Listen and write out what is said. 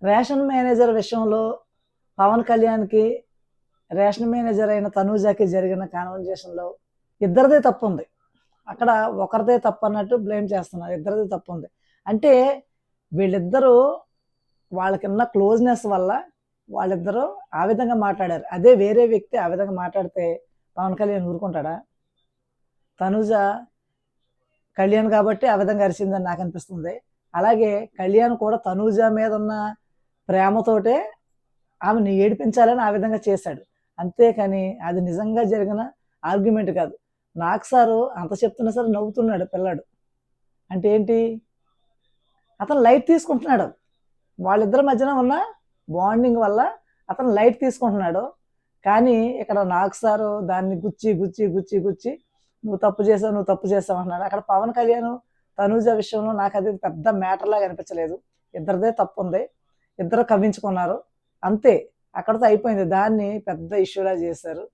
Ration manager విషయంలో పవన్ కళ్యాణ్‌కి, ration manager అయిన తనూజకి జరిగిన కాన్వర్జేషన్‌లో ఇద్దరిదే తప్పుంది. అక్కడ ఒకరిదే తప్పన్నట్టు బ్లేమ్ చేస్తున్నారు. ఇద్దరిది తప్పుంది. అంటే వీళ్ళిద్దరూ వాళ్ళకున్న క్లోజ్‌నెస్ వల్ల వాళ్ళిద్దరూ ఆ విధంగా మాట్లాడారు. అదే వేరే వ్యక్తి ఆ విధంగా మాట్లాడితే పవన్ కళ్యాణ్ ఊరుకుంటాడా? తనూజ కళ్యాణ్ కాబట్టి ఆ విధంగా అరిసిందని నాకనిపిస్తుంది. అలాగే కళ్యాణ్ కూడా తనూజ మీదున్న ప్రేమతోటే ఆమెని ఏడిపించాలని ఆ విధంగా చేశాడు. అంతేకాని అది నిజంగా జరిగిన ఆర్గ్యుమెంట్ కాదు. నాకు సారు అంత చెప్తున్నా సరే నవ్వుతున్నాడు పిల్లాడు. అంటే ఏంటి? అతను లైట్ తీసుకుంటున్నాడు. వాళ్ళిద్దరి మధ్యన ఉన్న బాండింగ్ వల్ల అతను లైట్ తీసుకుంటున్నాడు. కానీ ఇక్కడ నాకు సారు దాన్ని గుచ్చి, గుచ్చి, గుచ్చి, గుచ్చి నువ్వు తప్పు చేసావు, నువ్వు తప్పు చేసావు అంటున్నాడు. అక్కడ పవన్ కళ్యాణ్, తనూజ విషయంలో నాకది పెద్ద మ్యాటర్‌లాగా అనిపించలేదు. ఇద్దరిదే తప్పుంది. ఇద్దరు కవ్వించుకున్నారు. అంతే. అక్కడితో అయిపోయింది. దాన్ని పెద్ద ఇష్యూలా చేశారు.